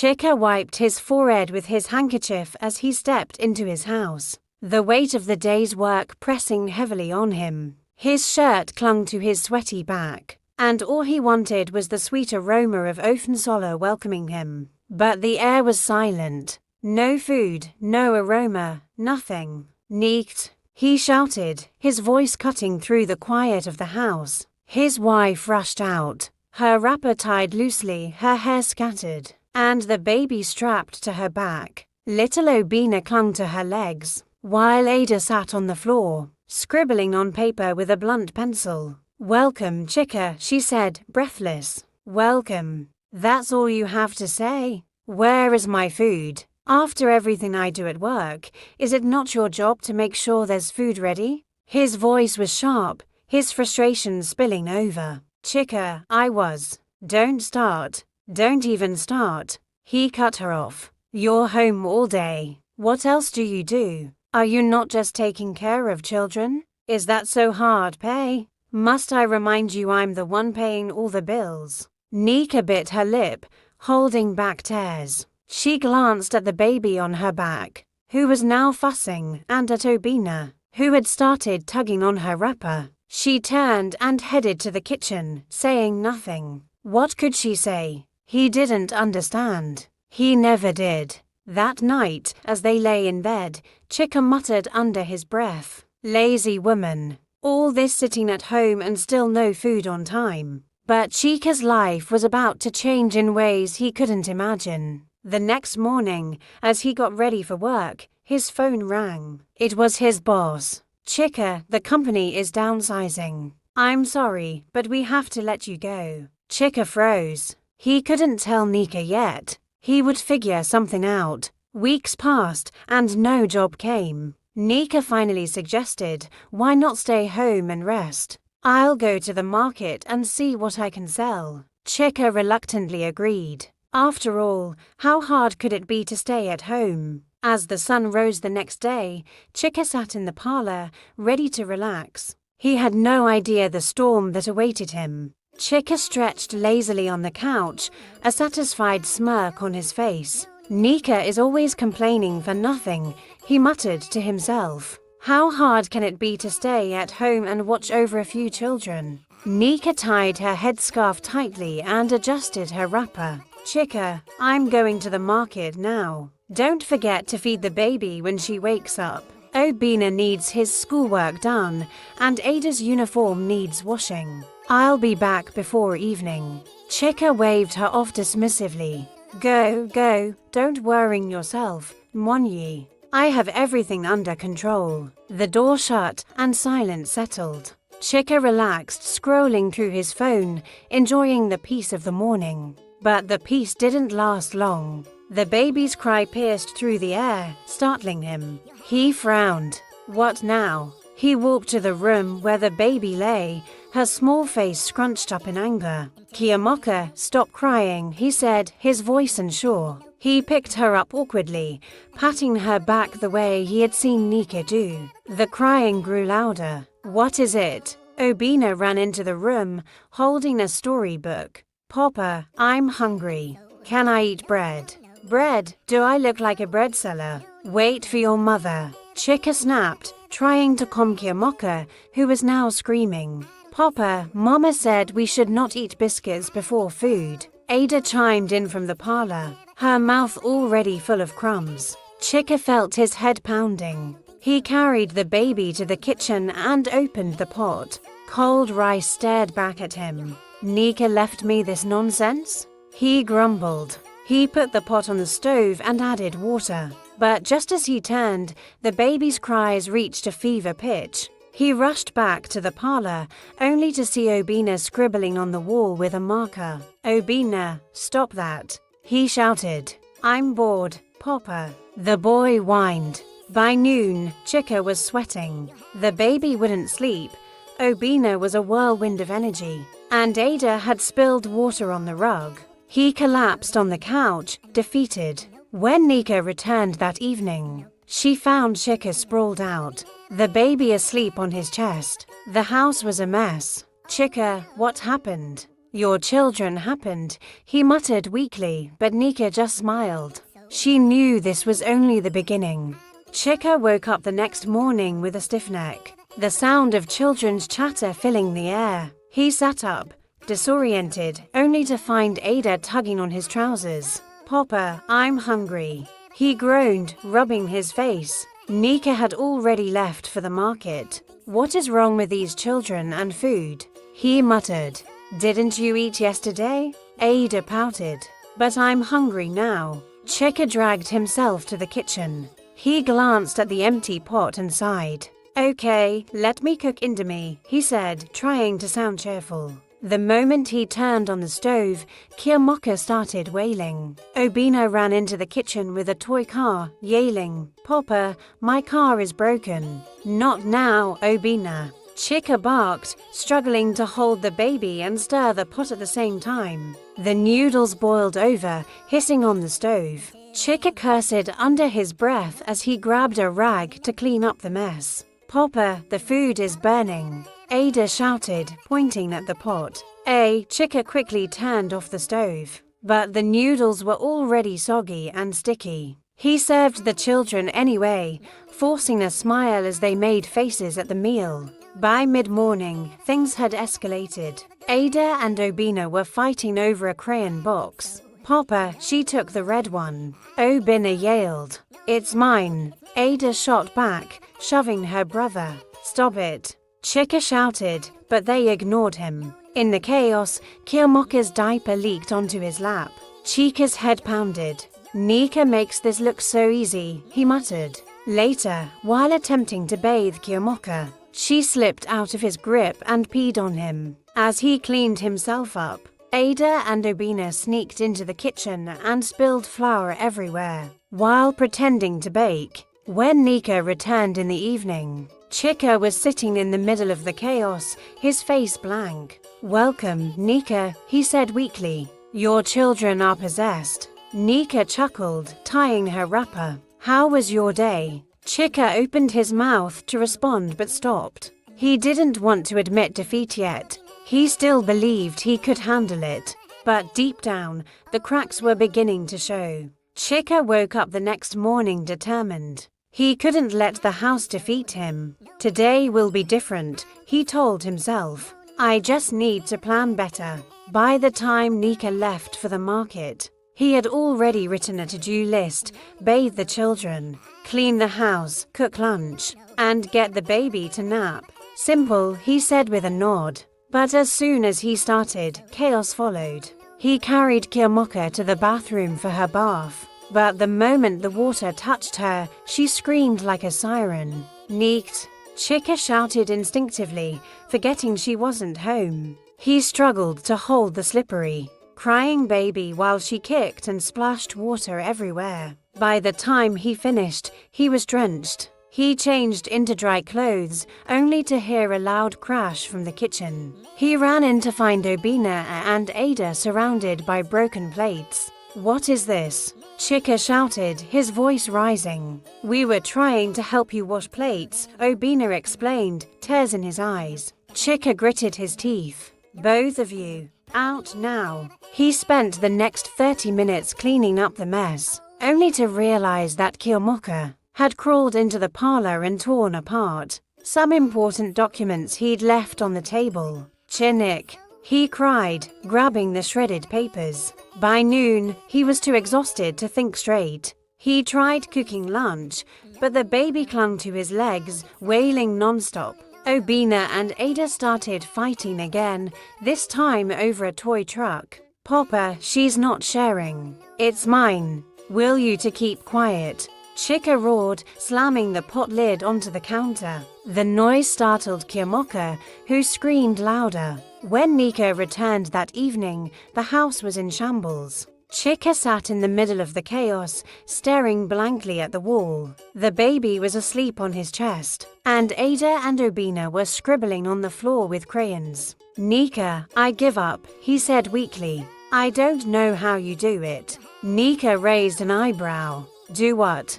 Chika wiped his forehead with his handkerchief as he stepped into his house, the weight of the day's work pressing heavily on him. His shirt clung to his sweaty back, and all he wanted was the sweet aroma of ofen solo welcoming him. But the air was silent. No food, no aroma, nothing. Nneka, he shouted, his voice cutting through the quiet of the house. His wife rushed out, her wrapper tied loosely, her hair scattered, and the baby strapped to her back. Little Obina clung to her legs, while Ada sat on the floor, scribbling on paper with a blunt pencil. "Welcome, Chika," she said, breathless. "Welcome. That's all you have to say? Where is my food? After everything I do at work, is it not your job to make sure there's food ready?" His voice was sharp, his frustration spilling over. "Chika, I was. Don't start. Don't even start." He cut her off. "You're home all day. What else do you do? Are you not just taking care of children? Is that so hard, Pay? Must I remind you I'm the one paying all the bills?" Nneka bit her lip, holding back tears. She glanced at the baby on her back, who was now fussing, and at Obina, who had started tugging on her wrapper. She turned and headed to the kitchen, saying nothing. What could she say? He didn't understand. He never did. That night, as they lay in bed, Chika muttered under his breath, "Lazy woman. All this sitting at home and still no food on time." But Chika's life was about to change in ways he couldn't imagine. The next morning, as he got ready for work, his phone rang. It was his boss. "Chika, the company is downsizing. I'm sorry, but we have to let you go." Chika froze. He couldn't tell Nneka yet. He would figure something out. Weeks passed, and no job came. Nneka finally suggested, "Why not stay home and rest? I'll go to the market and see what I can sell." Chika reluctantly agreed. After all, how hard could it be to stay at home? As the sun rose the next day, Chika sat in the parlor, ready to relax. He had no idea the storm that awaited him. Chika stretched lazily on the couch, a satisfied smirk on his face. "Nneka is always complaining for nothing," he muttered to himself. "How hard can it be to stay at home and watch over a few children?" Nneka tied her headscarf tightly and adjusted her wrapper. "Chika, I'm going to the market now. Don't forget to feed the baby when she wakes up. Obina needs his schoolwork done, and Ada's uniform needs washing. I'll be back before evening." Chika waved her off dismissively. Go, don't worry yourself, Monyi. I have everything under control." The door shut and silence settled. Chika relaxed, scrolling through his phone, enjoying the peace of the morning. But the peace didn't last long. The baby's cry pierced through the air, startling him. He frowned. What now? He walked to the room where the baby lay, her small face scrunched up in anger. "Kiyomoka, stop crying," he said, his voice unsure. He picked her up awkwardly, patting her back the way he had seen Nneka do. The crying grew louder. "What is it?" Obina ran into the room, holding a storybook. "Papa, I'm hungry. Can I eat bread?" "Bread? Do I look like a bread seller?" "Wait for your mother." Chika snapped, trying to calm Kiyomoka, who was now screaming. "Papa, Mama said we should not eat biscuits before food." Ada chimed in from the parlor, her mouth already full of crumbs. Chika felt his head pounding. He carried the baby to the kitchen and opened the pot. Cold rice stared back at him. "Nneka left me this nonsense?" He grumbled. He put the pot on the stove and added water. But just as he turned, the baby's cries reached a fever pitch. He rushed back to the parlor, only to see Obina scribbling on the wall with a marker. "Obina, stop that," he shouted. "I'm bored, Papa." The boy whined. By noon, Chika was sweating. The baby wouldn't sleep. Obina was a whirlwind of energy, and Ada had spilled water on the rug. He collapsed on the couch, defeated. When Nneka returned that evening, she found Chika sprawled out, the baby asleep on his chest. The house was a mess. "Chika, what happened?" Your children happened, he muttered weakly, but Nneka just smiled. She knew this was only the beginning. Chika woke up the next morning with a stiff neck, the sound of children's chatter filling the air. He sat up, disoriented, only to find Ada tugging on his trousers. "Papa, I'm hungry," he groaned, rubbing his face. Nneka had already left for the market. "What is wrong with these children and food?" he muttered. "Didn't you eat yesterday?" Ada pouted. "But I'm hungry now." Chika dragged himself to the kitchen. He glanced at the empty pot and sighed. "Okay, let me cook Indomie," he said, trying to sound cheerful. The moment he turned on the stove, Kiyomoka started wailing. Obina ran into the kitchen with a toy car, yelling, "Papa, my car is broken." "Not now, Obina." Chika barked, struggling to hold the baby and stir the pot at the same time. The noodles boiled over, hissing on the stove. Chika cursed under his breath as he grabbed a rag to clean up the mess. "Papa, the food is burning," Ada shouted, pointing at the pot. Chika quickly turned off the stove, but the noodles were already soggy and sticky. He served the children anyway, forcing a smile as they made faces at the meal. By mid-morning, things had escalated. Ada and Obina were fighting over a crayon box. "Papa, she took the red one," Obina yelled. "It's mine," Ada shot back, shoving her brother. "Stop it," Chika shouted, but they ignored him. In the chaos, Kiyomoka's diaper leaked onto his lap. Chika's head pounded. "Nneka makes this look so easy," he muttered. Later, while attempting to bathe Kiyomoka, she slipped out of his grip and peed on him. As he cleaned himself up, Ada and Obina sneaked into the kitchen and spilled flour everywhere, while pretending to bake. When Nneka returned in the evening, Chika was sitting in the middle of the chaos, his face blank. "Welcome, Nneka," he said weakly. "Your children are possessed." Nneka chuckled, tying her wrapper. "How was your day?" Chika opened his mouth to respond but stopped. He didn't want to admit defeat yet. He still believed he could handle it. But deep down, the cracks were beginning to show. Chika woke up the next morning determined. He couldn't let the house defeat him. "Today will be different," he told himself. "I just need to plan better." By the time Nneka left for the market, he had already written a to-do list: bathe the children, clean the house, cook lunch, and get the baby to nap. Simple, he said with a nod. But as soon as he started, chaos followed. He carried Kiyomoka to the bathroom for her bath. But the moment the water touched her, she screamed like a siren. "Neeked!" Chika shouted instinctively, forgetting she wasn't home. He struggled to hold the slippery, crying baby while she kicked and splashed water everywhere. By the time he finished, he was drenched. He changed into dry clothes, only to hear a loud crash from the kitchen. He ran in to find Obina and Ada surrounded by broken plates. "What is this?" Chika shouted, his voice rising. "We were trying to help you wash plates," Obina explained, tears in his eyes. Chika gritted his teeth. "Both of you, out now." He spent the next 30 minutes cleaning up the mess, only to realize that Kiyomoka had crawled into the parlor and torn apart some important documents he'd left on the table. "Chinik," he cried, grabbing the shredded papers. By noon, he was too exhausted to think straight. He tried cooking lunch, but the baby clung to his legs, wailing nonstop. Obina and Ada started fighting again, this time over a toy truck. "Papa, she's not sharing. It's mine. Will you to keep quiet?" Chika roared, slamming the pot lid onto the counter. The noise startled Kiyomoka, who screamed louder. When Nneka returned that evening, the house was in shambles. Chika sat in the middle of the chaos, staring blankly at the wall. The baby was asleep on his chest, and Ada and Obina were scribbling on the floor with crayons. "Nneka, I give up," he said weakly. "I don't know how you do it." Nneka raised an eyebrow. "Do what?"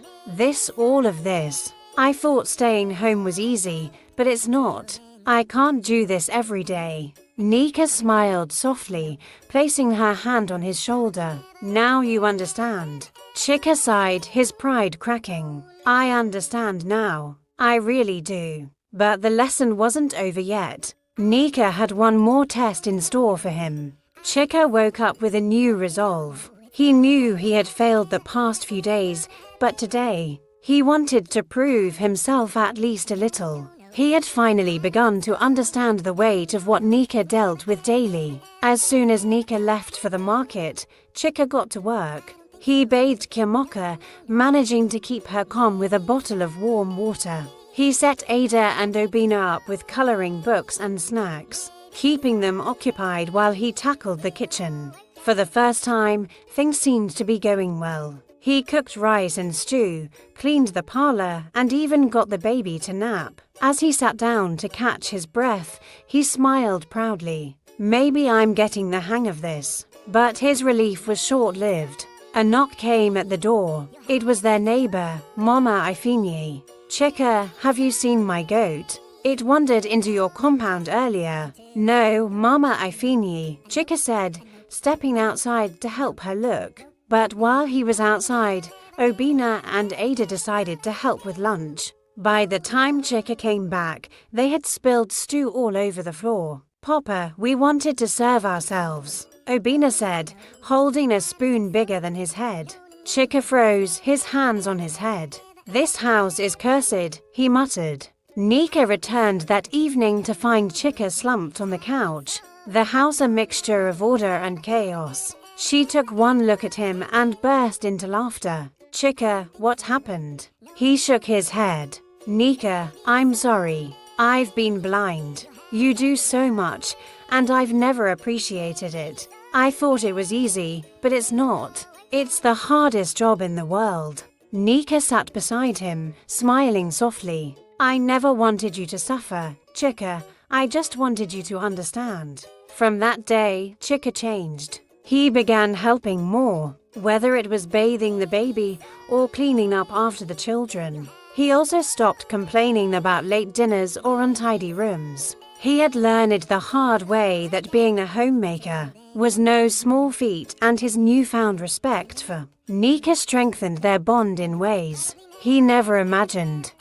All of this. "I thought staying home was easy, but it's not. I can't do this every day." Nneka smiled softly, placing her hand on his shoulder. Now you understand. Chika sighed, his pride cracking. I understand now. I really do. But the lesson wasn't over yet. Nneka had one more test in store for him. Chika woke up with a new resolve. He knew he had failed the past few days, but today, he wanted to prove himself at least a little. He had finally begun to understand the weight of what Nneka dealt with daily. As soon as Nneka left for the market, Chika got to work. He bathed Kyamoka, managing to keep her calm with a bottle of warm water. He set Ada and Obina up with coloring books and snacks, keeping them occupied while he tackled the kitchen. For the first time, things seemed to be going well. He cooked rice and stew, cleaned the parlor, and even got the baby to nap. As he sat down to catch his breath, he smiled proudly. Maybe I'm getting the hang of this. But his relief was short-lived. A knock came at the door. It was their neighbor, Mama Ifinyi. Chika, have you seen my goat? It wandered into your compound earlier. No, Mama Ifinyi, Chika said, stepping outside to help her look. But while he was outside, Obina and Ada decided to help with lunch. By the time Chika came back, they had spilled stew all over the floor. Papa, we wanted to serve ourselves, Obina said, holding a spoon bigger than his head. Chika froze, his hands on his head. This house is cursed, he muttered. Nneka returned that evening to find Chika slumped on the couch, the house a mixture of order and chaos. She took one look at him and burst into laughter. Chika, what happened? He shook his head. Nneka, I'm sorry. I've been blind. You do so much, and I've never appreciated it. I thought it was easy, but it's not. It's the hardest job in the world. Nneka sat beside him, smiling softly. I never wanted you to suffer, Chika. I just wanted you to understand. From that day, Chika changed. He began helping more, whether it was bathing the baby or cleaning up after the children. He also stopped complaining about late dinners or untidy rooms. He had learned the hard way that being a homemaker was no small feat, and his newfound respect for Nneka strengthened their bond in ways he never imagined.